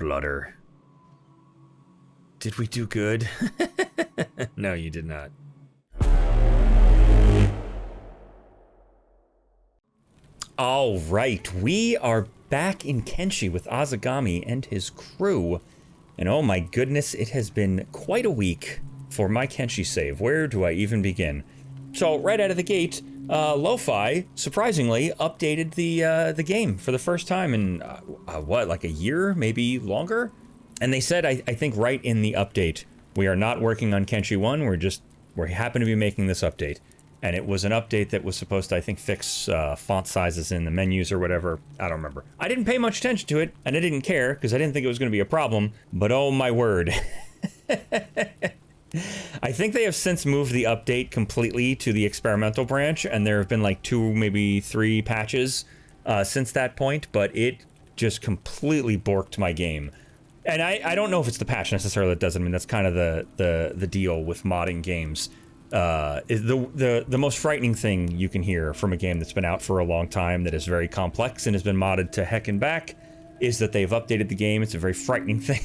Bludder. Did we do good? No, you did not. All right, we are back in Kenshi with Azegami and his crew. And oh my goodness, it has been quite a week for my Kenshi save. Where do I even begin? So right out of the gate, Lo-Fi, surprisingly, updated the game for the first time in, what, like a year, maybe longer? And they said, I think right in the update, we are not working on Kenshi 1, we happen to be making this update. And it was an update that was supposed to, I think, fix font sizes in the menus or whatever. I don't remember. I didn't pay much attention to it, and I didn't care, because I didn't think it was going to be a problem. But oh my word. I think they have since moved the update completely to the experimental branch, and there have been like 2, maybe 3 patches since that point, but it just completely borked my game. And I don't know if it's the patch necessarily that does it. I mean, that's kind of the deal with modding games. The most frightening thing you can hear from a game that's been out for a long time, that is very complex and has been modded to heck and back, is that they've updated the game. It's a very frightening thing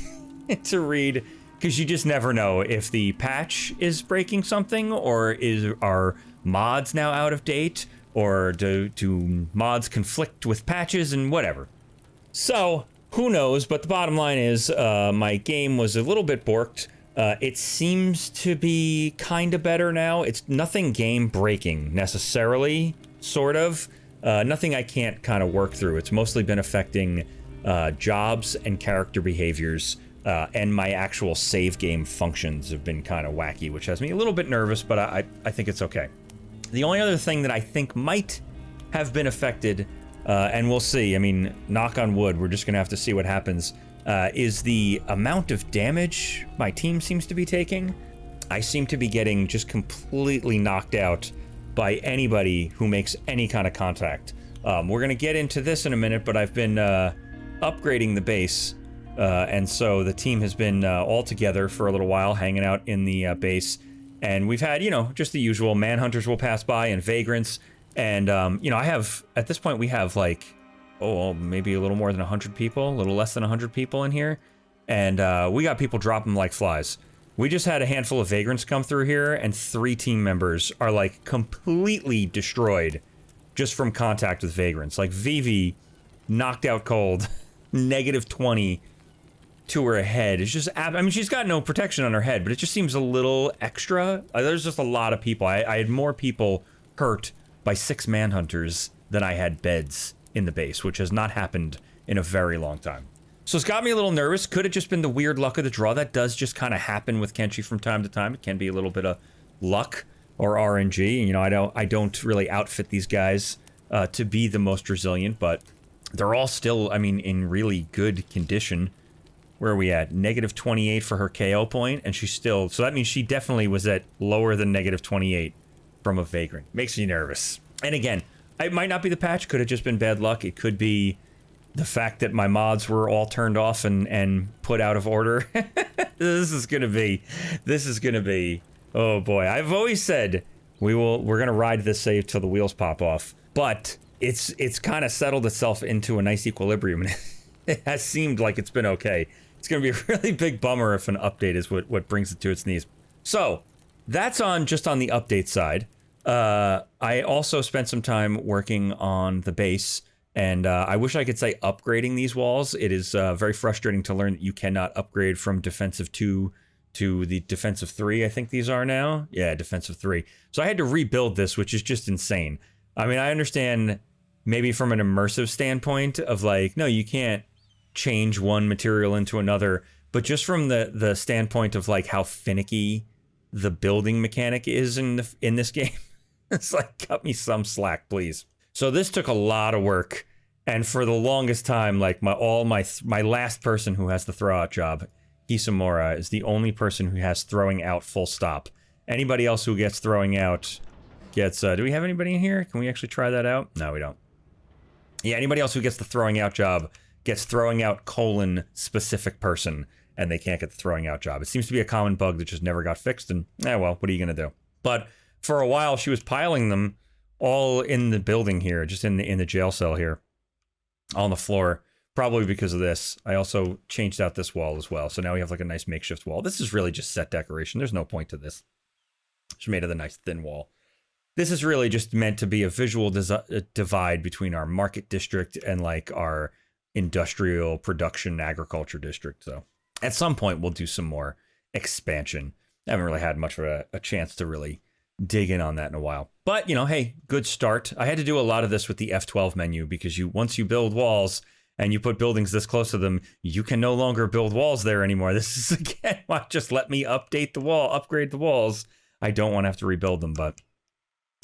to read, because you just never know if the patch is breaking something, or are mods now out of date, or do mods conflict with patches and whatever. So who knows, but the bottom line is my game was a little bit borked. It seems to be kind of better now. It's nothing game breaking necessarily, sort of. Nothing I can't kind of work through. It's mostly been affecting jobs and character behaviors, and my actual save game functions have been kind of wacky, which has me a little bit nervous, but I think it's okay. The only other thing that I think might have been affected, and we'll see, I mean, knock on wood, we're just gonna have to see what happens, is the amount of damage my team seems to be taking. I seem to be getting just completely knocked out by anybody who makes any kind of contact. We're gonna get into this in a minute, but I've been upgrading the base, and so the team has been all together for a little while, hanging out in the base, and we've had, you know, just the usual manhunters will pass by and vagrants, and you know, at this point we have like, maybe a little more than 100 people, a little less than 100 people in here, and we got people dropping like flies. We just had a handful of vagrants come through here, and 3 team members are like completely destroyed just from contact with vagrants. Like Vivi, knocked out cold, -20 to her head. It's just, I mean, she's got no protection on her head, but it just seems a little extra. There's just a lot of people. I had more people hurt by 6 manhunters than I had beds in the base, which has not happened in a very long time. So it's got me a little nervous. Could have just been the weird luck of the draw. That does just kind of happen with Kenshi from time to time. It can be a little bit of luck or RNG. You know, I don't really outfit these guys to be the most resilient, but they're all still, I mean, in really good condition. Where are we at? -28 for her KO point, and she's still, so that means she definitely was at lower than -28 from a vagrant. Makes me nervous. And again, it might not be the patch, could have just been bad luck. It could be the fact that my mods were all turned off and put out of order. This is gonna be, oh boy. I've always said we're gonna ride this save till the wheels pop off, but it's kind of settled itself into a nice equilibrium, and it has seemed like it's been okay. It's gonna be a really big bummer if an update is what brings it to its knees. So that's just on the update side. I also spent some time working on the base, and I wish I could say upgrading these walls. It is very frustrating to learn that you cannot upgrade from defensive 2 to the defensive 3, I think these are now. Yeah, defensive 3. So I had to rebuild this, which is just insane. I mean, I understand maybe from an immersive standpoint of like, no, you can't change one material into another, but just from the standpoint of like how finicky the building mechanic is in this game, it's like, cut me some slack, please. So this took a lot of work, and for the longest time, like my last person who has the throw out job, Hisamura, is the only person who has throwing out full stop. Anybody else who gets throwing out gets, do we have anybody in here? Can we actually try that out? No, we don't. Yeah, anybody else who gets the throwing out job gets throwing out : specific person, and they can't get the throwing out job. It seems to be a common bug that just never got fixed, and well, what are you gonna do? But for a while, she was piling them all in the building here, just in the jail cell here, on the floor, probably because of this. I also changed out this wall as well. So now we have like a nice makeshift wall. This is really just set decoration. There's no point to this. It's made of the nice thin wall. This is really just meant to be a visual divide between our market district and like our industrial production agriculture district. So at some point we'll do some more expansion. I haven't really had much of a chance to really dig in on that in a while. But, you know, hey, good start. I had to do a lot of this with the F12 menu because once you build walls and you put buildings this close to them, you can no longer build walls there anymore. This is, again, just let me update the wall, upgrade the walls. I don't want to have to rebuild them, but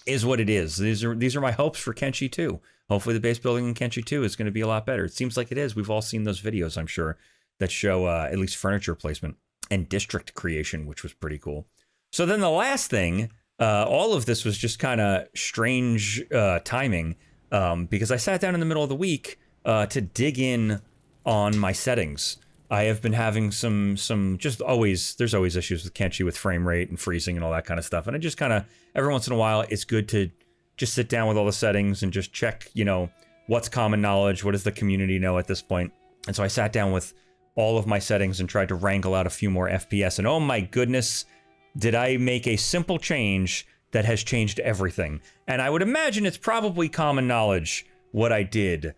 is what it is. These are my hopes for Kenshi 2. Hopefully the base building in Kenshi 2 is going to be a lot better. It seems like it is. We've all seen those videos, I'm sure, that show at least furniture placement and district creation, which was pretty cool. So then the last thing, all of this was just kind of strange timing because I sat down in the middle of the week to dig in on my settings. I have been having some there's always issues with Kenshi with frame rate and freezing and all that kind of stuff. And I just kind of, every once in a while, it's good to just sit down with all the settings and just check, you know, what's common knowledge, what does the community know at this point. And so I sat down with all of my settings and tried to wrangle out a few more FPS. And oh my goodness, did I make a simple change that has changed everything. And I would imagine it's probably common knowledge what I did.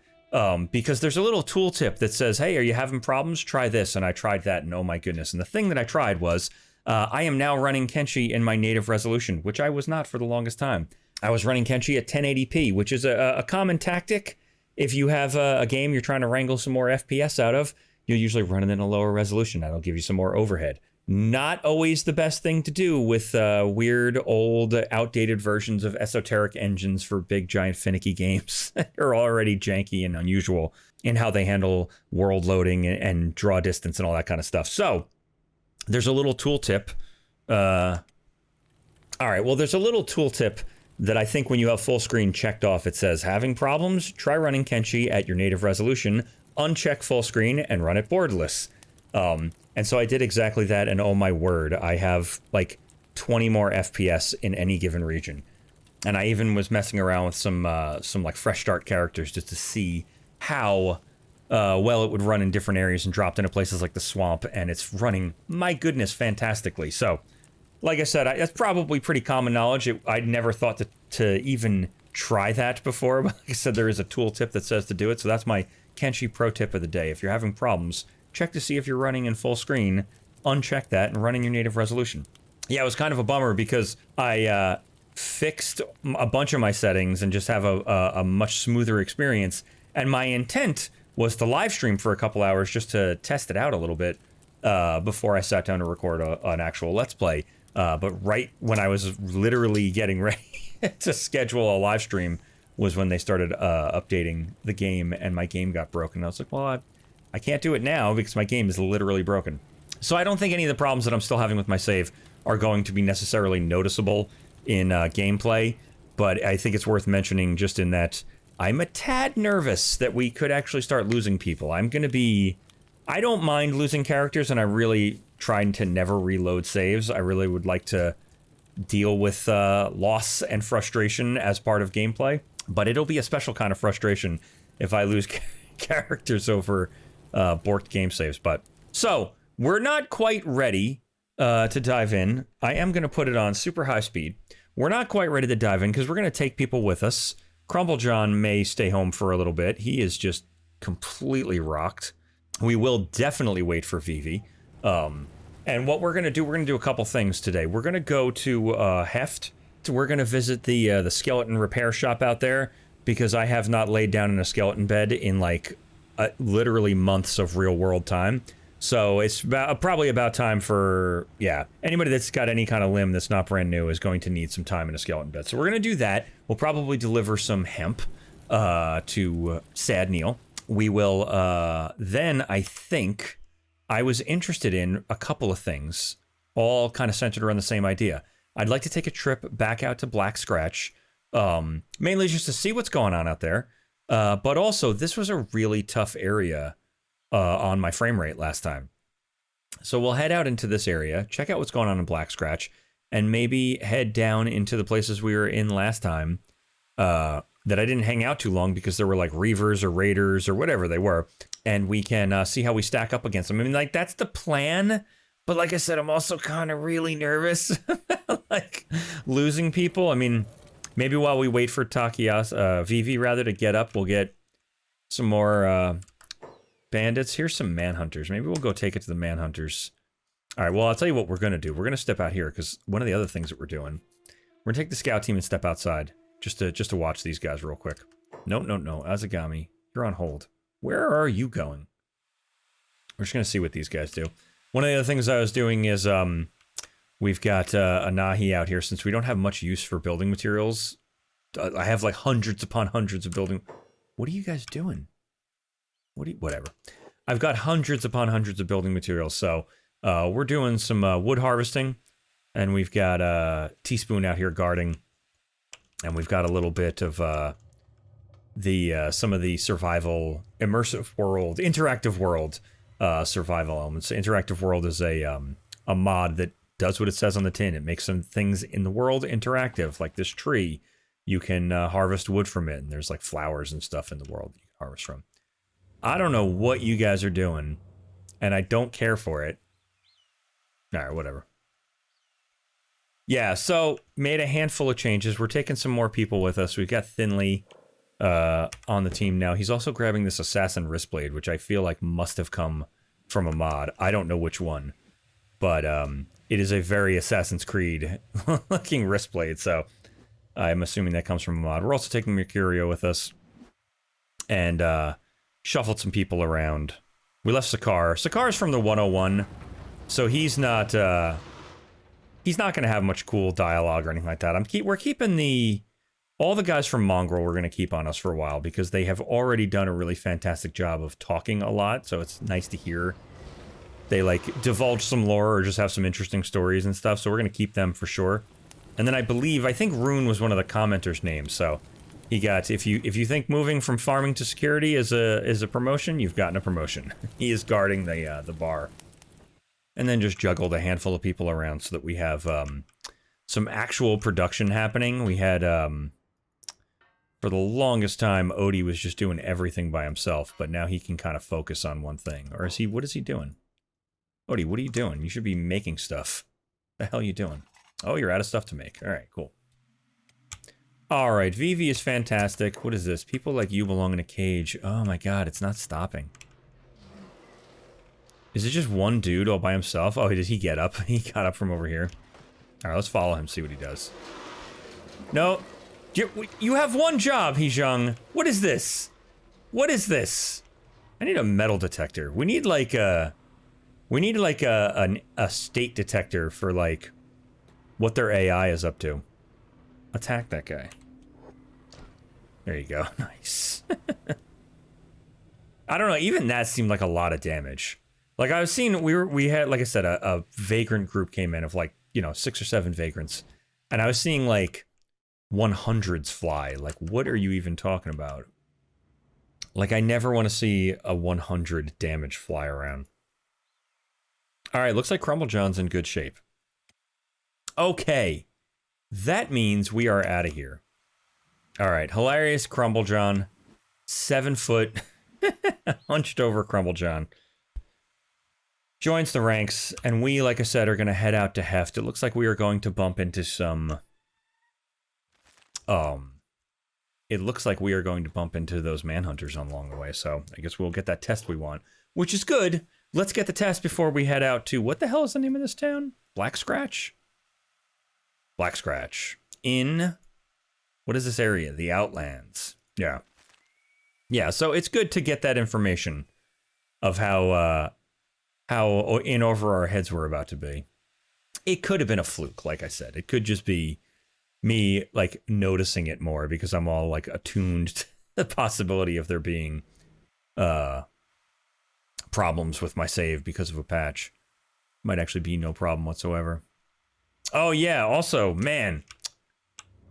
Because there's a little tooltip that says, hey, are you having problems? Try this. And I tried that, and oh my goodness. And the thing that I tried was, I am now running Kenshi in my native resolution, which I was not for the longest time. I was running Kenshi at 1080p, which is a common tactic. If you have a game you're trying to wrangle some more FPS out of, you'll usually run it in a lower resolution. That'll give you some more overhead. Not always the best thing to do with weird, old, outdated versions of esoteric engines for big, giant, finicky games that are already janky and unusual in how they handle world loading and draw distance and all that kind of stuff. So there's a little tooltip. All right, well, there's a little tooltip that I think when you have full screen checked off, it says, having problems? Try running Kenshi at your native resolution, uncheck full screen, and run it borderless. And so I did exactly that, and oh my word, I have like 20 more FPS in any given region. And I even was messing around with some like fresh start characters just to see how well it would run in different areas, and dropped into places like the swamp, and it's running, my goodness, fantastically. So, like I said, that's probably pretty common knowledge. I'd never thought to even try that before, but like I said, there is a tooltip that says to do it, so that's my Kenshi pro tip of the day. If you're having problems, check to see if you're running in full screen, uncheck that, and run in your native resolution. Yeah, it was kind of a bummer because I fixed a bunch of my settings and just have a much smoother experience. And my intent was to live stream for a couple hours just to test it out a little bit before I sat down to record an actual Let's Play. But right when I was literally getting ready to schedule a live stream was when they started updating the game, and my game got broken. I was like, well, I can't do it now because my game is literally broken. So I don't think any of the problems that I'm still having with my save are going to be necessarily noticeable in gameplay, but I think it's worth mentioning just in that I'm a tad nervous that we could actually start losing people. I don't mind losing characters, and I'm really trying to never reload saves. I really would like to deal with loss and frustration as part of gameplay, but it'll be a special kind of frustration if I lose characters over borked game saves. But so we're not quite ready to dive in. I am going to put it on super high speed. We're not quite ready to dive in because we're going to take people with us. Crumble John may stay home for a little bit. He is just completely rocked. We will definitely wait for Vivi. And what we're going to do a couple things today. We're going to go to Heft. We're going to visit the skeleton repair shop out there because I have not laid down in a skeleton bed in like literally months of real world time. So it's probably about time for, anybody that's got any kind of limb that's not brand new is going to need some time in a skeleton bed. So we're going to do that. We'll probably deliver some hemp to Sad Neil. We will then, I think, I was interested in a couple of things, all kind of centered around the same idea. I'd like to take a trip back out to Black Scratch, mainly just to see what's going on out there. But also, this was a really tough area on my frame rate last time. So we'll head out into this area, check out what's going on in Black Scratch, and maybe head down into the places we were in last time. that I didn't hang out too long because there were like Reavers or Raiders or whatever they were. And we can see how we stack up against them. I mean, like, that's the plan. But like I said, I'm also kind of really nervous like losing people. I mean, maybe while we wait for Vivi rather to get up, we'll get some more bandits. Here's some manhunters. Maybe we'll go take it to the manhunters. All right, well, I'll tell you what we're going to do. We're going to step out here because one of the other things that we're doing, we're going to take the scout team and step outside just to watch these guys real quick. No. Azegami, you're on hold. Where are you going? We're just going to see what these guys do. One of the other things I was doing is we've got a Nahi out here since we don't have much use for building materials. I have like hundreds upon hundreds of building. What are you guys doing? Whatever. I've got hundreds upon hundreds of building materials, so we're doing some wood harvesting, and we've got Teaspoon out here guarding, and we've got a little bit of some of the survival, immersive world, interactive world survival elements. Interactive world is a mod that does what it says on the tin. It makes some things in the world interactive, like this tree. You can harvest wood from it, and there's like flowers and stuff in the world that you can harvest from. I don't know what you guys are doing, and I don't care for it. All right, whatever. Yeah, so made a handful of changes. We're taking some more people with us. We've got Thinley on the team now. He's also grabbing this assassin wristblade, which I feel like must have come from a mod. I don't know which one, but it is a very Assassin's Creed looking wristblade, so I'm assuming that comes from a mod. We're also taking Mercurio with us, and shuffled some people around. We left Sakar. Sakar's from the 101, so he's not going to have much cool dialogue or anything like that. We're keeping all the guys from Mongrel we're going to keep on us for a while because they have already done a really fantastic job of talking a lot, so it's nice to hear they like divulge some lore or just have some interesting stories and stuff, so we're going to keep them for sure. And then I think Rune was one of the commenters' names, so he got, if you think moving from farming to security is a promotion, you've gotten a promotion. He is guarding the bar. And then just juggled a handful of people around so that we have some actual production happening. We had, for the longest time, Odie was just doing everything by himself, but now he can kind of focus on one thing. Or is he, what is he doing? Odie, what are you doing? You should be making stuff. What the hell are you doing? Oh, you're out of stuff to make. All right, cool. All right, Vivi is fantastic. What is this? People like you belong in a cage. Oh my god, it's not stopping. Is it just one dude all by himself? Oh, did he get up? He got up from over here. All right, let's follow him, see what he does. No, you have one job, Heejung. What is this? What is this? I need a metal detector. We need like a state detector for like what their AI is up to. Attack that guy. There you go. Nice. I don't know. Even that seemed like a lot of damage. Like I was seeing, we had, like I said, a vagrant group came in of like, 6 or 7 vagrants. And I was seeing like 100s fly. Like, what are you even talking about? Like, I never want to see a 100 damage fly around. All right. Looks like Crumble John's in good shape. Okay. That means we are out of here. All right, hilarious Crumble John, 7 foot, hunched over Crumble John, joins the ranks, and we, like I said, are going to head out to Heft. It looks like we are going to bump into some, it looks like we are going to bump into those manhunters along the way, so I guess we'll get that test we want, which is good. Let's get the test before we head out to, what the hell is the name of this town? Black Scratch? Black Scratch. In, what is this area? The Outlands. Yeah. Yeah, so it's good to get that information of how in over our heads we're about to be. It could have been a fluke, like I said. It could just be me, like, noticing it more because I'm all, like, attuned to the possibility of there being problems with my save because of a patch. Might actually be no problem whatsoever. Oh, yeah, also, man,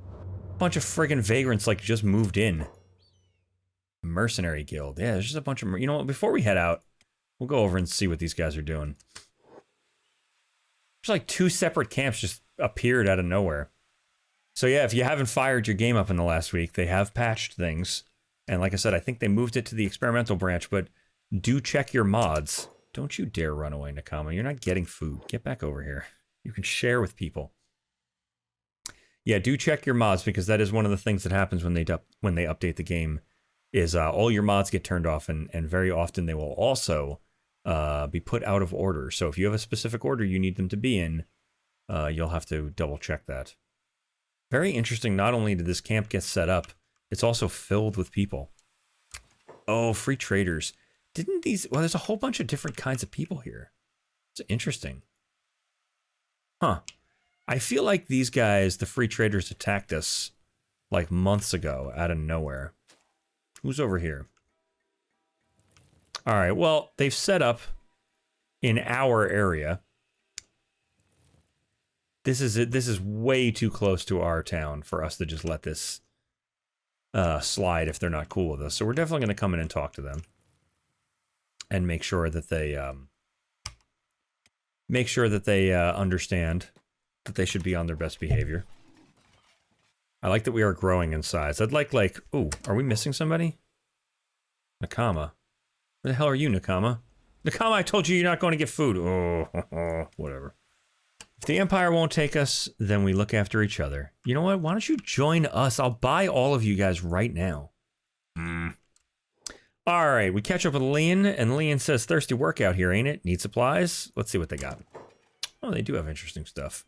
a bunch of friggin' vagrants, like, just moved in. Mercenary guild. Yeah, there's just a bunch of... You know what, before we head out, we'll go over and see what these guys are doing. There's, like, 2 separate camps just appeared out of nowhere. So yeah, if you haven't fired your game up in the last week, they have patched things. And like I said, I think they moved it to the experimental branch, but do check your mods. Don't you dare run away, Nakama. You're not getting food. Get back over here. You can share with people. Yeah, do check your mods, because that is one of the things that happens when they update the game, is all your mods get turned off, and very often they will also be put out of order. So if you have a specific order you need them to be in, you'll have to double check that. Very interesting, not only did this camp get set up, it's also filled with people. Oh, free traders. Didn't these... Well, there's a whole bunch of different kinds of people here. It's interesting. Huh. I feel like these guys, the free traders, attacked us like months ago out of nowhere. Who's over here? All right, well, they've set up in our area. This is way too close to our town for us to just let this slide if they're not cool with us. So we're definitely going to come in and talk to them and make sure that they understand that they should be on their best behavior. I like that we are growing in size. I'd like, ooh, are we missing somebody? Nakama. Where the hell are you, Nakama? Nakama, I told you you're not going to get food. Oh, whatever. If the Empire won't take us, then we look after each other. You know what? Why don't you join us? I'll buy all of you guys right now. All right, we catch up with Leon, and Leon says, thirsty work out here, ain't it? Need supplies? Let's see what they got. Oh, they do have interesting stuff.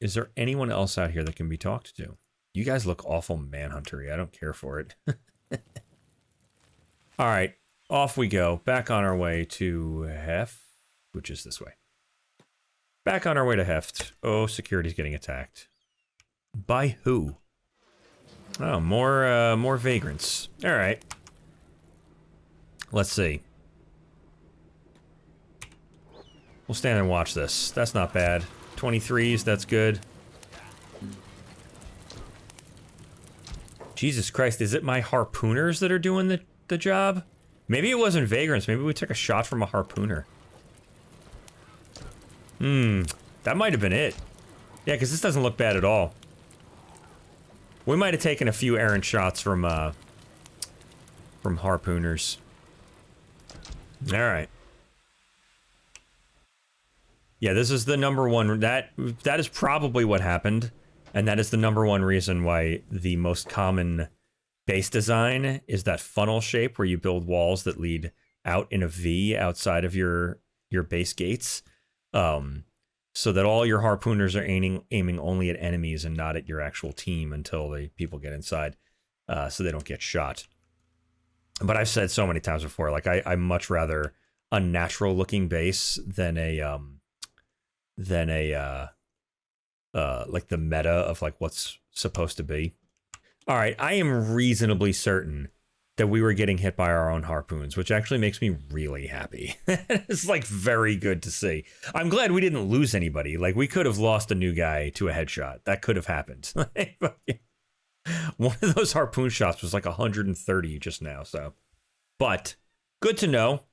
Is there anyone else out here that can be talked to? You guys look awful manhuntery. I don't care for it. All right, off we go. Back on our way to Heft, which is this way. Back on our way to Heft. Oh, security's getting attacked. By who? Oh, more vagrants. All right. Let's see. We'll stand and watch this. That's not bad. 23s, that's good. Jesus Christ, is it my harpooners that are doing the job? Maybe it wasn't vagrants. Maybe we took a shot from a harpooner. That might have been it. Yeah, because this doesn't look bad at all. We might have taken a few errant shots from harpooners. All right. Yeah, this is the number one. That is probably what happened, and that is the number one reason why the most common base design is that funnel shape where you build walls that lead out in a V outside of your base gates, so that all your harpooners are aiming only at enemies and not at your actual team until the people get inside, so they don't get shot. But I've said so many times before, like I much rather a natural looking base than like the meta of like what's supposed to be. All right, I am reasonably certain that we were getting hit by our own harpoons, which actually makes me really happy. It's like very good to see. I'm glad we didn't lose anybody. Like we could have lost a new guy to a headshot. That could have happened. One of those harpoon shots was like 130 just now, so. But good to know.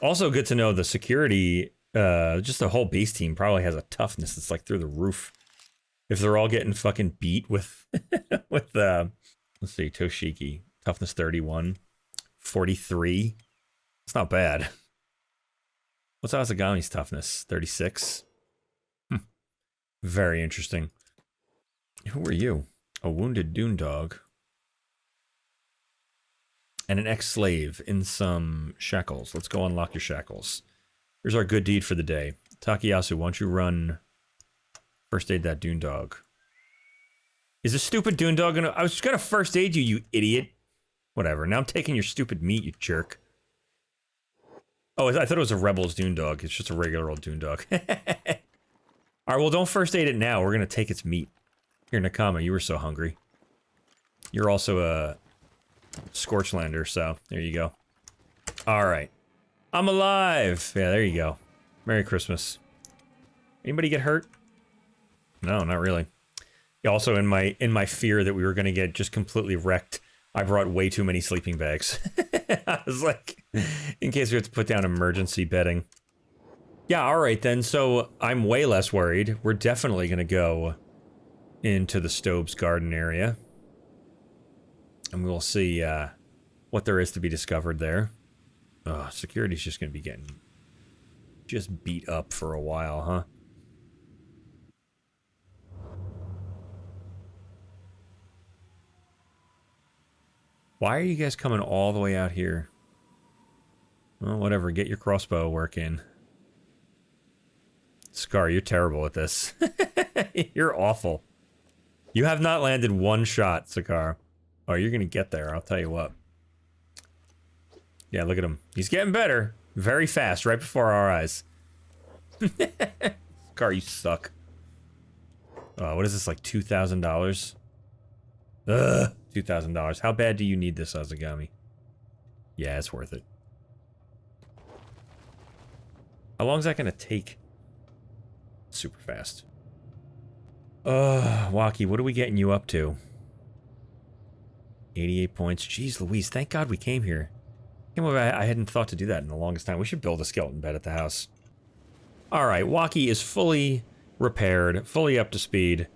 Also good to know the security, just the whole base team probably has a toughness that's like through the roof. If they're all getting fucking beat with, let's see, Toshiki, toughness 31, 43. It's not bad. What's Azegami's toughness? 36. Very interesting. Who are you? A wounded dune dog. And an ex-slave in some shackles. Let's go unlock your shackles. Here's our good deed for the day. Takayasu, why don't you run first aid that dune dog? Is this stupid dune dog gonna... I was just gonna first aid you, you idiot. Whatever. Now I'm taking your stupid meat, you jerk. Oh, I thought it was a rebel's dune dog. It's just a regular old dune dog. Alright, well, don't first aid it now. We're gonna take its meat. Here, Nakama, you were so hungry. You're also a Scorchlander, so there you go. Alright. I'm alive! Yeah, there you go. Merry Christmas. Anybody get hurt? No, not really. Also, in my fear that we were gonna get just completely wrecked, I brought way too many sleeping bags. I was like, in case we have to put down emergency bedding. Yeah, alright then, so I'm way less worried. We're definitely gonna go into the Stobe's garden area. And we'll see what there is to be discovered there. Oh, security's just going to be getting just beat up for a while, huh? Why are you guys coming all the way out here? Well, whatever. Get your crossbow work in. Scar, you're terrible at this. You're awful. You have not landed one shot, Sakar. Oh, you're going to get there, I'll tell you what. Yeah, look at him. He's getting better. Very fast, right before our eyes. Scar, you suck. What is this, like $2,000? Ugh, $2,000. How bad do you need this, Azegami? Yeah, it's worth it. How long is that going to take? Super fast. Waki, what are we getting you up to? 88 points. Jeez Louise, thank God we came here. I hadn't thought to do that in the longest time. We should build a skeleton bed at the house. Alright, Waki is fully repaired, fully up to speed.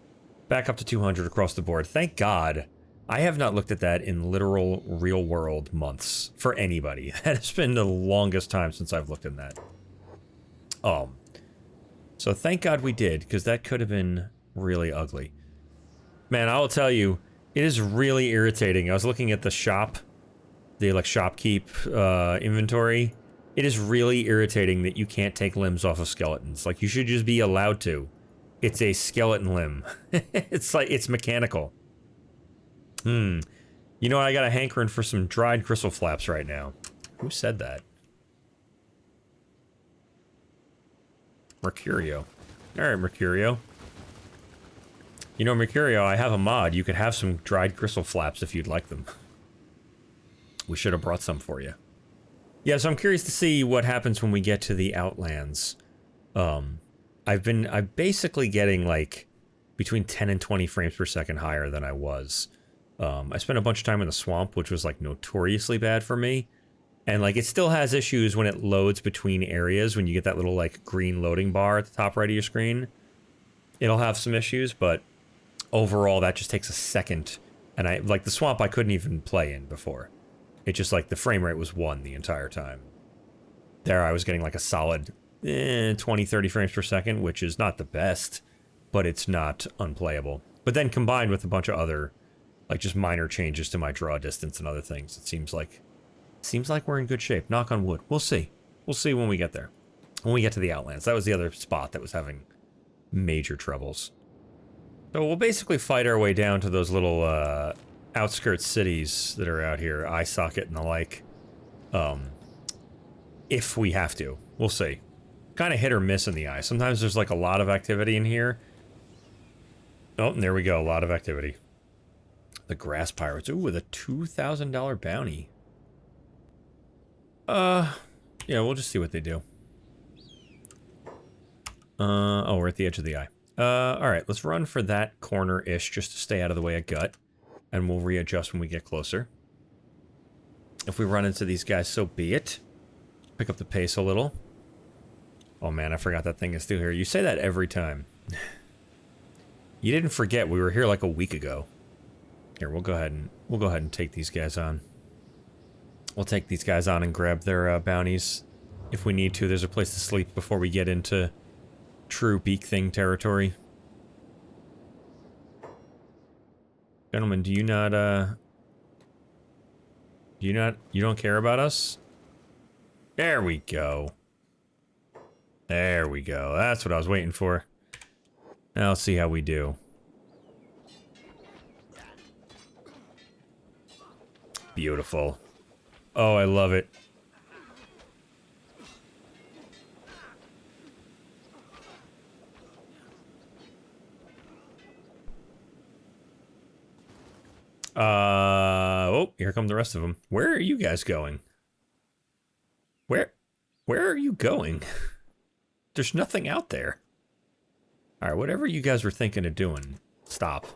Back up to 200 across the board. Thank God. I have not looked at that in literal, real-world months for anybody. That has been the longest time since I've looked at that. So thank God we did, because that could have been really ugly. Man, I will tell you, it is really irritating. I was looking at the shop, the like shopkeep inventory. It is really irritating that you can't take limbs off of skeletons. Like, you should just be allowed to. It's a skeleton limb. It's like, it's mechanical. You know what? I got a hankering for some dried crystal flaps right now. Who said that? Mercurio. Alright, Mercurio. You know, Mercurio, I have a mod. You could have some dried crystal flaps if you'd like them. We should have brought some for you. Yeah, so I'm curious to see what happens when we get to the Outlands. I'm basically getting, like, between 10 and 20 frames per second higher than I was. I spent a bunch of time in the swamp, which was, like, notoriously bad for me. And, like, it still has issues when it loads between areas, when you get that little, like, green loading bar at the top right of your screen. It'll have some issues, but overall, that just takes a second. And like, the swamp I couldn't even play in before. It just, like, the frame rate was 1 the entire time. There, I was getting, like, a solid 20, 30 frames per second, which is not the best, but it's not unplayable. But then combined with a bunch of other, like, just minor changes to my draw distance and other things, it seems like we're in good shape. Knock on wood. We'll see. We'll see when we get there. When we get to the Outlands. That was the other spot that was having major troubles. So we'll basically fight our way down to those little, outskirts cities that are out here. Eye socket and the like. If we have to. We'll see. Kind of hit or miss in the eye. Sometimes there's, like, a lot of activity in here. Oh, and there we go. A lot of activity. The Grass Pirates. Ooh, with a $2,000 bounty. Yeah, we'll just see what they do. Oh, we're at the edge of the eye. Alright, let's run for that corner-ish just to stay out of the way of gut. And we'll readjust when we get closer. If we run into these guys, so be it. Pick up the pace a little. Oh man, I forgot that thing is still here. You say that every time. You didn't forget we were here like a week ago. Here, we'll go ahead and take these guys on. We'll take these guys on and grab their bounties if we need to. There's a place to sleep before we get into true beak thing territory. Gentlemen, do you not, you don't care about us? There we go. There we go. That's what I was waiting for. Now let's see how we do. Beautiful. Oh, I love it. Oh, here come the rest of them. Where are you guys going? Where are you going? There's nothing out there. Alright, whatever you guys were thinking of doing, stop.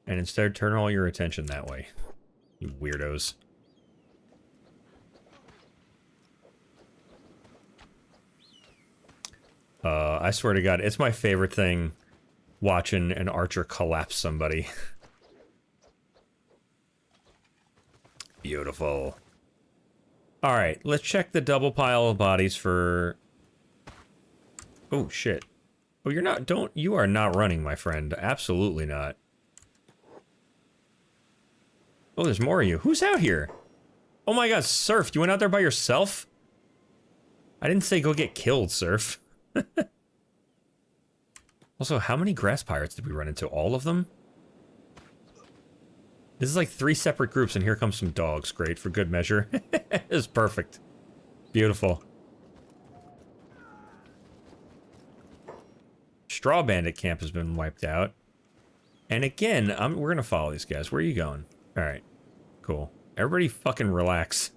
And instead turn all your attention that way. You weirdos. I swear to God, it's my favorite thing watching an archer collapse somebody. Beautiful. Alright, let's check the double pile of bodies for... Oh, shit. Oh, you're not... You are not running, my friend. Absolutely not. Oh, there's more of you. Who's out here? Oh my god, Surf, you went out there by yourself? I didn't say go get killed, Surf. Also, how many grass pirates did we run into? All of them? This is like 3 separate groups, and here comes some dogs. Great, for good measure. This is perfect. Beautiful. Straw Bandit camp has been wiped out. And again, we're gonna follow these guys. Where are you going? Alright. Cool. Everybody fucking relax.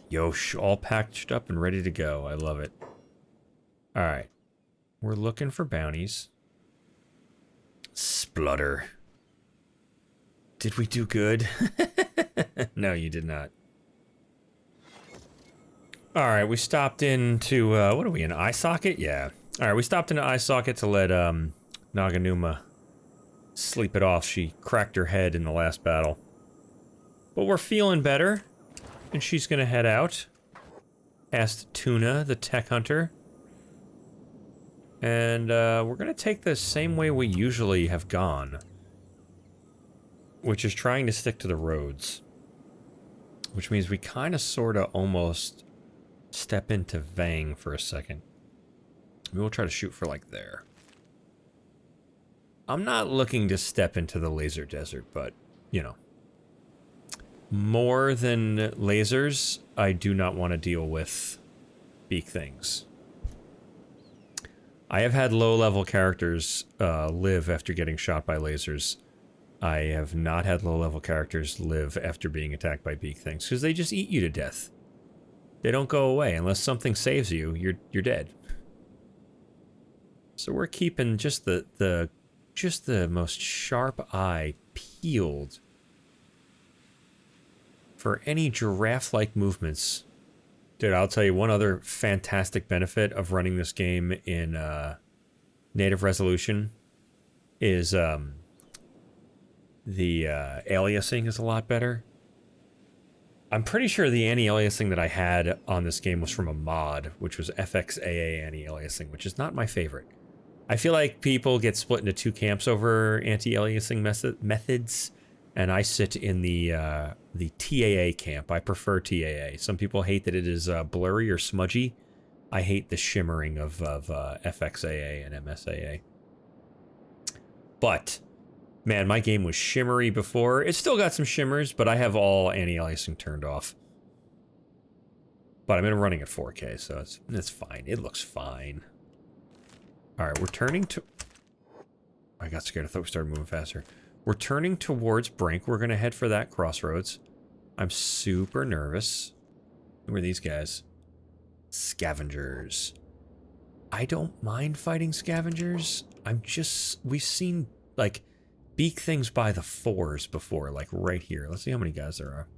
Yosh, all packaged up and ready to go. I love it. Alright. We're looking for bounties. Splutter. Did we do good? No, you did not. Alright, we stopped into, what are we, an eye socket? Yeah. Alright, we stopped into eye socket to let, Naganuma sleep it off. She cracked her head in the last battle. But we're feeling better, and she's gonna head out. Past Tuna, the tech hunter. And, we're gonna take the same way we usually have gone. Which is trying to stick to the roads. Which means we kinda sorta almost step into Vang for a second. Maybe we'll try to shoot for like there. I'm not looking to step into the laser desert, but, you know. More than lasers, I do not want to deal with beak things. I have had low-level characters live after getting shot by lasers. I have not had low-level characters live after being attacked by beak things, because they just eat you to death. They don't go away. Unless something saves you, you're dead. So we're keeping just the most sharp eye peeled for any giraffe-like movements. Dude, I'll tell you one other fantastic benefit of running this game in native resolution is the aliasing is a lot better. I'm pretty sure the anti-aliasing that I had on this game was from a mod, which was FXAA anti-aliasing, which is not my favorite. I feel like people get split into 2 camps over anti-aliasing methods, and I sit in the TAA camp. I prefer TAA. Some people hate that it is blurry or smudgy. I hate the shimmering of FXAA and MSAA. But, man, my game was shimmery before. It's still got some shimmers, but I have all anti-aliasing turned off. But I'm running at 4K, so it's fine. It looks fine. Alright, we're turning to... I got scared. I thought we started moving faster. We're turning towards Brink. We're going to head for that crossroads. I'm super nervous. Who are these guys? Scavengers. I don't mind fighting scavengers. We've seen, like, beak things by the 4s before, like right here. Let's see how many guys there are.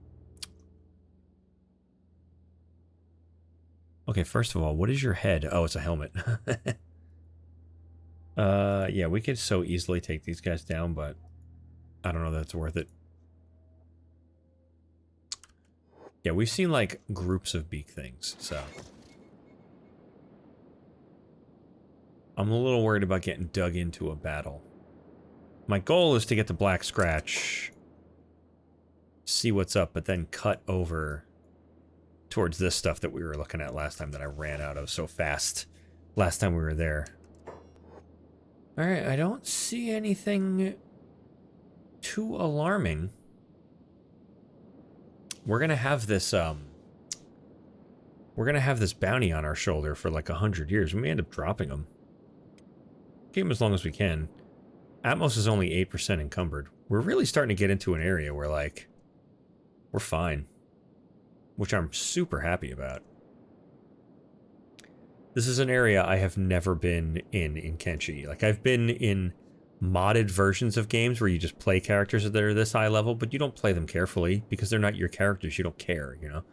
Okay, first of all, what is your head? Oh, it's a helmet. Yeah, we could so easily take these guys down, but I don't know that it's worth it. Yeah, we've seen, like, groups of beak things, so. I'm a little worried about getting dug into a battle. My goal is to get the Black Scratch, see what's up, but then cut over towards this stuff that we were looking at last time that I ran out of so fast last time we were there. Alright, I don't see anything too alarming. We're gonna have this, bounty on our shoulder for like 100 years. We may end up dropping them. Keep them as long as we can. Atmos is only 8% encumbered. We're really starting to get into an area where, like, we're fine. Which I'm super happy about. This is an area I have never been in Kenshi. Like, I've been in modded versions of games where you just play characters that are this high level, but you don't play them carefully because they're not your characters. You don't care, you know?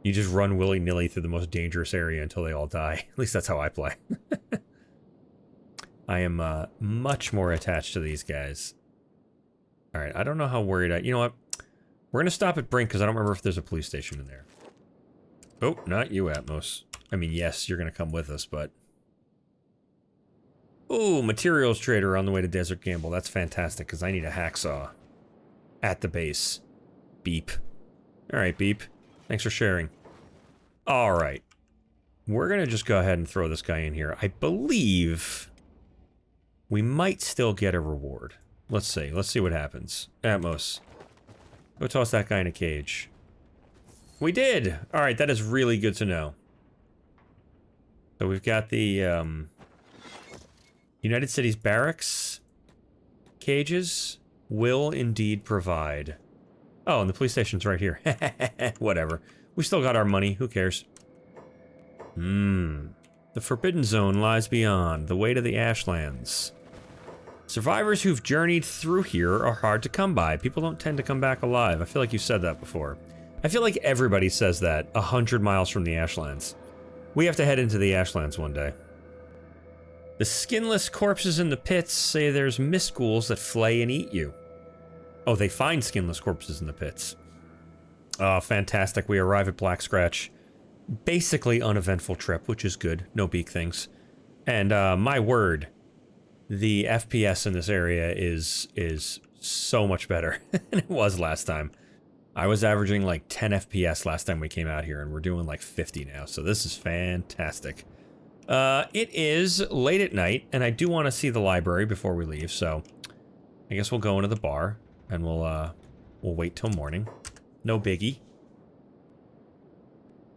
You just run willy-nilly through the most dangerous area until they all die. At least that's how I play. I am much more attached to these guys. All right, I don't know how worried I... You know what? We're going to stop at Brink because I don't remember if there's a police station in there. Oh, not you, Atmos. I mean, yes, you're going to come with us, but... Ooh, materials trader on the way to Desert Gamble. That's fantastic because I need a hacksaw. At the base. Beep. Alright, Beep. Thanks for sharing. Alright. We're gonna just go ahead and throw this guy in here. I believe we might still get a reward. Let's see. Let's see what happens. Atmos. Go toss that guy in a cage. We did! Alright, that is really good to know. So we've got the, United Cities Barracks cages will indeed provide. Oh, and the police station's right here. Whatever. We still got our money. Who cares? The Forbidden Zone lies beyond, the way to the Ashlands. Survivors who've journeyed through here are hard to come by. People don't tend to come back alive. I feel like you said that before. I feel like everybody says that 100 miles from the Ashlands. We have to head into the Ashlands one day. The skinless corpses in the pits say there's mist ghouls that flay and eat you. Oh, they find skinless corpses in the pits. Oh, fantastic. We arrive at Black Scratch. Basically uneventful trip, which is good. No beak things. And, my word, the FPS in this area is so much better than it was last time. I was averaging like 10 FPS last time we came out here, and we're doing like 50 now, so this is fantastic. It is late at night, and I do want to see the library before we leave, so I guess we'll go into the bar, and we'll wait till morning. No biggie.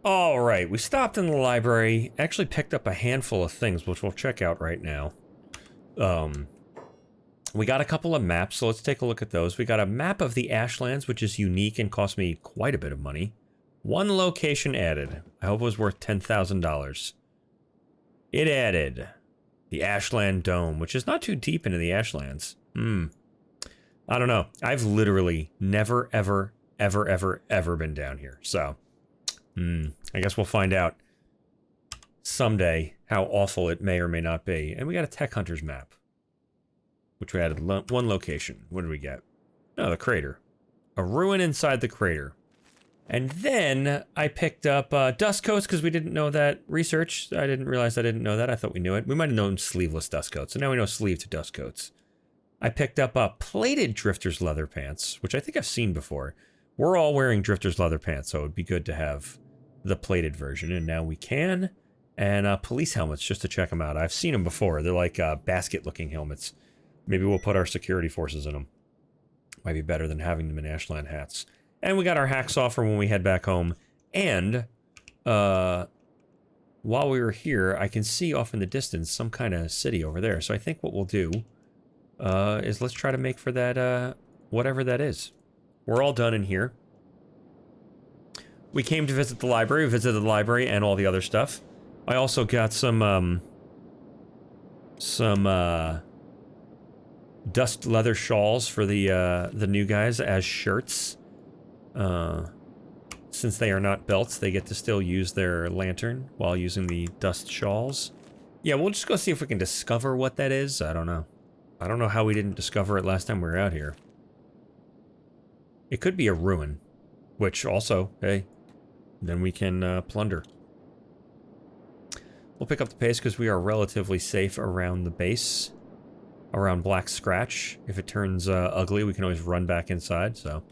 Alright, we stopped in the library, actually picked up a handful of things, which we'll check out right now. We got a couple of maps, so let's take a look at those. We got a map of the Ashlands, which is unique and cost me quite a bit of money. One location added. I hope it was worth $10,000. It added the Ashland Dome, which is not too deep into the Ashlands. I don't know. I've literally never, ever been down here. So, I guess we'll find out someday how awful it may or may not be. And we got a Tech Hunters map, which we added one location. What did we get? Oh, the crater. A ruin inside the crater. And then I picked up dust coats because we didn't know that. Research. I didn't realize I didn't know that. I thought we knew it. We might have known sleeveless dust coats. So now we know sleeve to dust coats. I picked up plated Drifter's leather pants, which I think I've seen before. We're all wearing Drifter's leather pants, so it would be good to have the plated version. And now we can. And police helmets, just to check them out. I've seen them before. They're like basket-looking helmets. Maybe we'll put our security forces in them. Might be better than having them in Ashland hats. And we got our hacksaw for when we head back home. And, while we were here, I can see off in the distance some kind of city over there. So I think what we'll do, is let's try to make for that, whatever that is. We're all done in here. We came to visit the library. We visited the library and all the other stuff. I also got some dust leather shawls for the new guys as shirts. Since they are not belts, they get to still use their lantern while using the dust shawls. Yeah, we'll just go see if we can discover what that is. I don't know. I don't know how we didn't discover it last time we were out here. It could be a ruin, which also, hey, then we can plunder. We'll pick up the pace because we are relatively safe around the base. Around Black Scratch. If it turns ugly, we can always run back inside, so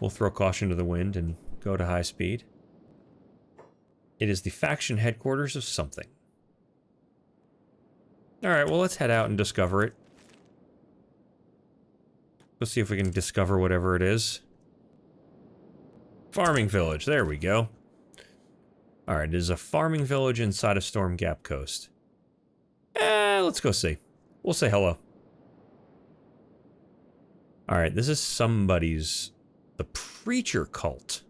we'll throw caution to the wind and go to high speed. It is the faction headquarters of something. Alright, well, let's head out and discover it. Let's see if we can discover whatever it is. Farming village, there we go. Alright, it is a farming village inside of Storm Gap Coast. Let's go see. We'll say hello. Alright, this is somebody's... The Preacher Cult.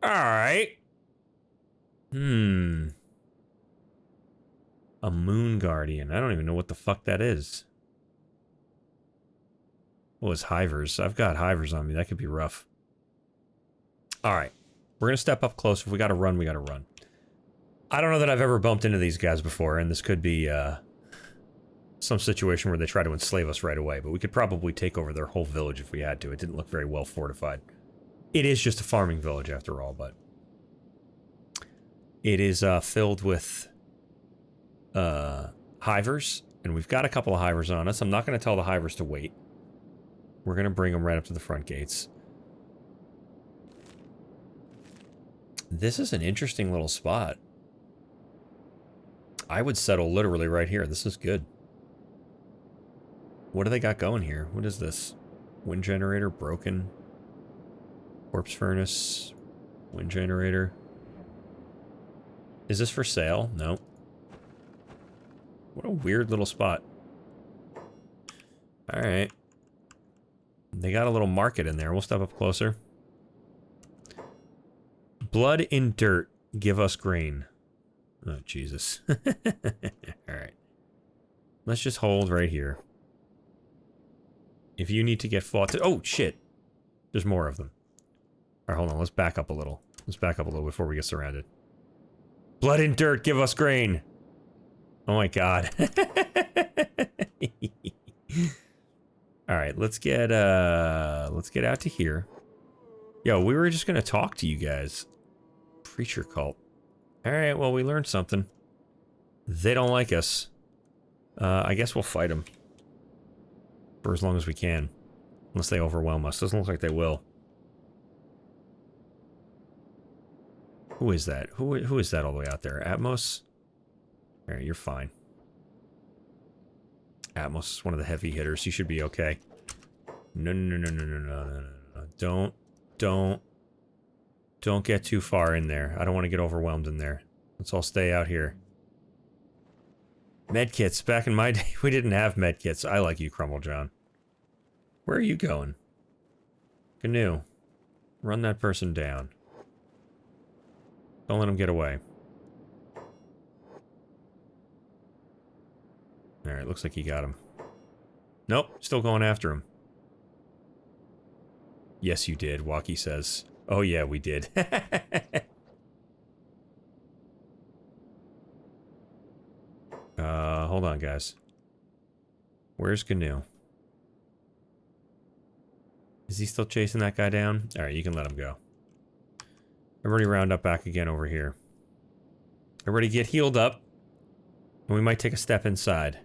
Alright. A Moon Guardian. I don't even know what the fuck that is. What was Hivers? I've got Hivers on me. That could be rough. Alright. We're gonna step up close. If we gotta run, we gotta run. I don't know that I've ever bumped into these guys before, and this could be some situation where they try to enslave us right away, but we could probably take over their whole village if we had to. It didn't look very well fortified. It is just a farming village after all, but it is filled with hivers, and we've got a couple of hivers on us. I'm not going to tell the hivers to wait. We're going to bring them right up to the front gates. This is an interesting little spot. I would settle literally right here. This is good. What do they got going here? What is this? Wind generator broken. Corpse furnace. Wind generator. Is this for sale? No. What a weird little spot. Alright. They got a little market in there. We'll step up closer. Blood in dirt. Give us grain. Oh, Jesus. Alright. Let's just hold right here. If you need to get fought to... Oh, shit. There's more of them. Alright, hold on. Let's back up a little. Let's back up a little before we get surrounded. Blood and dirt, give us grain. Oh my god. Alright, let's get out to here. Yo, we were just gonna talk to you guys. Preacher cult. Alright, well, we learned something. They don't like us. I guess we'll fight them. For as long as we can. Unless they overwhelm us. Doesn't look like they will. Who is that? Who is that all the way out there? Atmos? Alright, you're fine. Atmos is one of the heavy hitters. You should be okay. No. Don't get too far in there. I don't want to get overwhelmed in there. Let's all stay out here. Medkits. Back in my day, we didn't have medkits. I like you, Crumble John. Where are you going? Canoe. Run that person down. Don't let him get away. Alright, looks like he got him. Nope, still going after him. Yes, you did, Waki says. Oh yeah, we did. Hold on, guys. Where's Canoe? Is he still chasing that guy down? Alright, you can let him go. Everybody round up back again over here. Everybody get healed up. And we might take a step inside.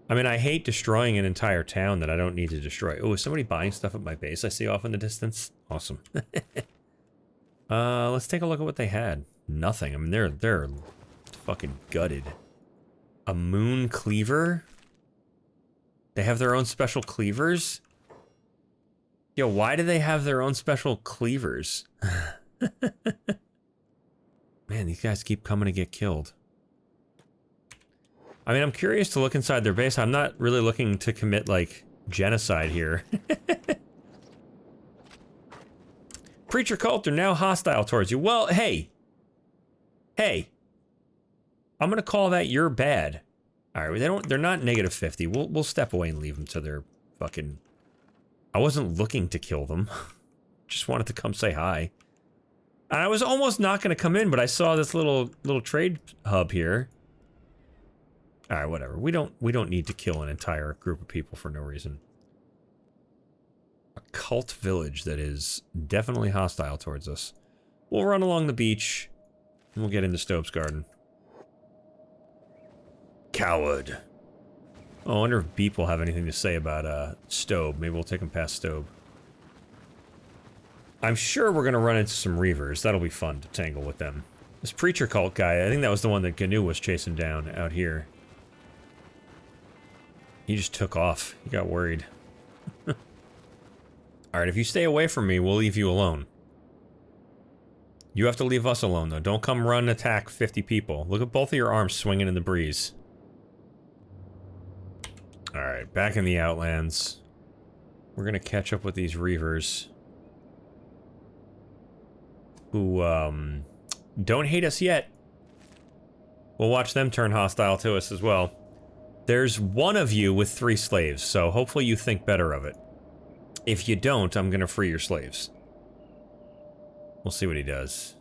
I mean, I hate destroying an entire town that I don't need to destroy. Oh, is somebody buying stuff at my base I see off in the distance? Awesome. Let's take a look at what they had. Nothing. I mean, they're fucking gutted. A moon cleaver? They have their own special cleavers? Yo, why do they have their own special cleavers? Man, these guys keep coming to get killed. I mean, I'm curious to look inside their base. I'm not really looking to commit, like, genocide here. Preacher cult are now hostile towards you. Well, hey. Hey. I'm gonna call that you're bad. Alright, they're not negative 50. We'll step away and leave them to their fucking... I wasn't looking to kill them. Just wanted to come say hi. And I was almost not gonna come in, but I saw this little trade hub here. Alright, whatever. We don't need to kill an entire group of people for no reason. A cult village that is definitely hostile towards us. We'll run along the beach, and we'll get into Stobe's garden. Coward. Oh, I wonder if Beep will have anything to say about, Stobe. Maybe we'll take him past Stobe. I'm sure we're gonna run into some Reavers. That'll be fun to tangle with them. This preacher cult guy, I think that was the one that Gnu was chasing down out here. He just took off. He got worried. Alright, if you stay away from me, we'll leave you alone. You have to leave us alone, though. Don't come run and attack 50 people. Look at both of your arms swinging in the breeze. Alright, back in the Outlands. We're gonna catch up with these Reavers. Who, don't hate us yet. We'll watch them turn hostile to us as well. There's one of you with 3 slaves, so hopefully you think better of it. If you don't, I'm gonna free your slaves. We'll see what he does.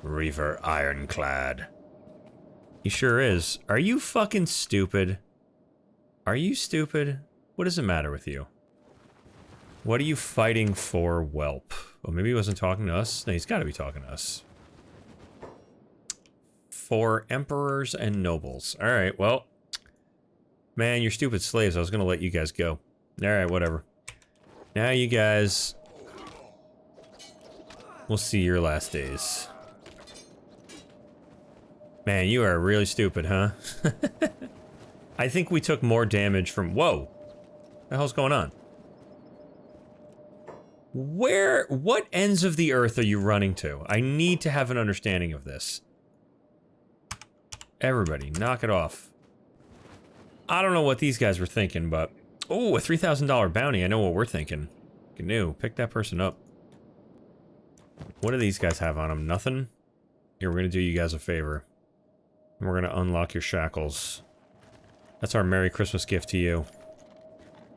Reaver Ironclad. He sure is. Are you fucking stupid? Are you stupid? What does it matter with you? What are you fighting for, whelp? Well, maybe he wasn't talking to us. No, he's got to be talking to us. For emperors and nobles. Alright, well. Man, you're stupid slaves. I was gonna let you guys go. Alright, whatever. Now you guys... we'll see your last days. Man, you are really stupid, huh? I think we took more damage from... Whoa! What the hell's going on? What ends of the earth are you running to? I need to have an understanding of this. Everybody, knock it off. I don't know what these guys were thinking, but... Oh, a $3,000 bounty. I know what we're thinking. Canoe, pick that person up. What do these guys have on them? Nothing? Here, we're gonna do you guys a favor. And we're gonna unlock your shackles. That's our Merry Christmas gift to you.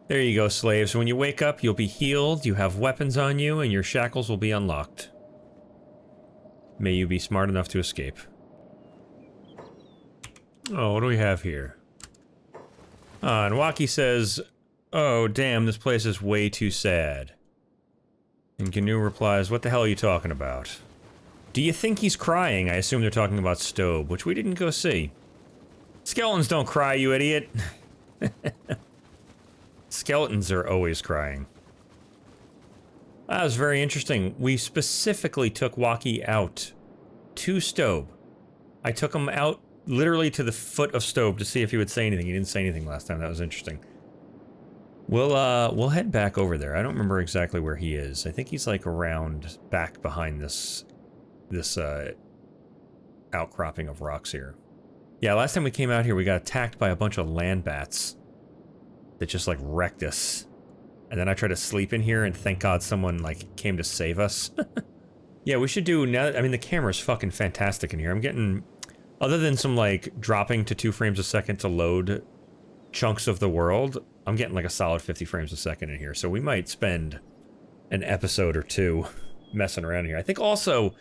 There you go, slaves. When you wake up, you'll be healed, you have weapons on you, and your shackles will be unlocked. May you be smart enough to escape. Oh, what do we have here? And Waki says, oh, damn, this place is way too sad. And Gnu replies, what the hell are you talking about? Do you think he's crying? I assume they're talking about Stobe, which we didn't go see. Skeletons don't cry, you idiot. Skeletons are always crying. That was very interesting. We specifically took Waki out to Stobe. I took him out literally to the foot of Stobe to see if he would say anything. He didn't say anything last time. That was interesting. We'll head back over there. I don't remember exactly where he is. I think he's like around back behind this outcropping of rocks here. Yeah, last time we came out here, we got attacked by a bunch of land bats that just like wrecked us. And then I tried to sleep in here, and thank God someone like came to save us. Yeah, we should do now. I mean, the camera's fucking fantastic in here. I'm getting, other than some like dropping to 2 frames a second to load chunks of the world, I'm getting like a solid 50 frames a second in here. So we might spend an episode or 2 messing around here. I think also,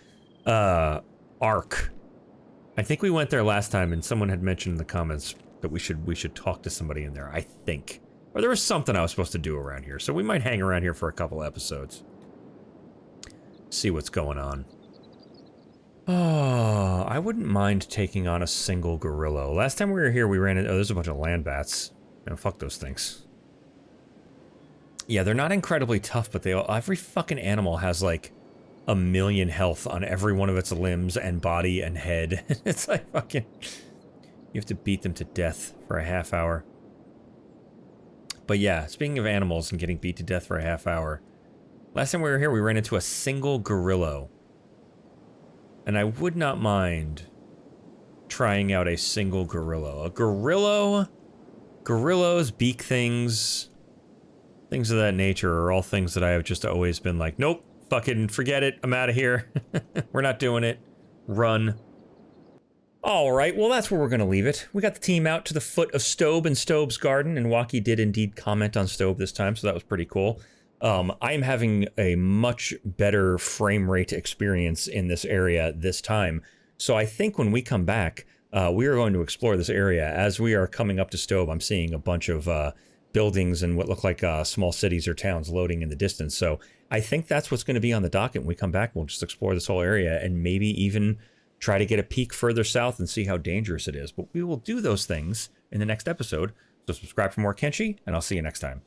Ark. I think we went there last time, and someone had mentioned in the comments that we should talk to somebody in there, I think. Or there was something I was supposed to do around here, so we might hang around here for a couple episodes. See what's going on. Oh, I wouldn't mind taking on a single gorilla. Last time we were here, we ran into... Oh, there's a bunch of land bats. No, fuck those things. Yeah, they're not incredibly tough, but they all... Every fucking animal has, like, 1,000,000 health on every one of its limbs and body and head. It's like fucking... You have to beat them to death for a half hour. But yeah, speaking of animals and getting beat to death for a half hour, last time we were here, we ran into a single gorilla. And I would not mind trying out a single gorilla. A gorilla, gorillas, beak things, things of that nature are all things that I have just always been like, nope, fucking forget it, I'm out of here. We're not doing it. Run. Alright, well that's where we're gonna leave it. We got the team out to the foot of Stobe and Stobe's garden, and Waki did indeed comment on Stobe this time, so that was pretty cool. I'm having a much better frame rate experience in this area this time, so I think when we come back, we are going to explore this area. As we are coming up to Stobe, I'm seeing a bunch of buildings and what look like small cities or towns loading in the distance, so I think that's what's going to be on the docket when we come back. We'll just explore this whole area and maybe even try to get a peek further south and see how dangerous it is. But we will do those things in the next episode. So subscribe for more Kenshi, and I'll see you next time.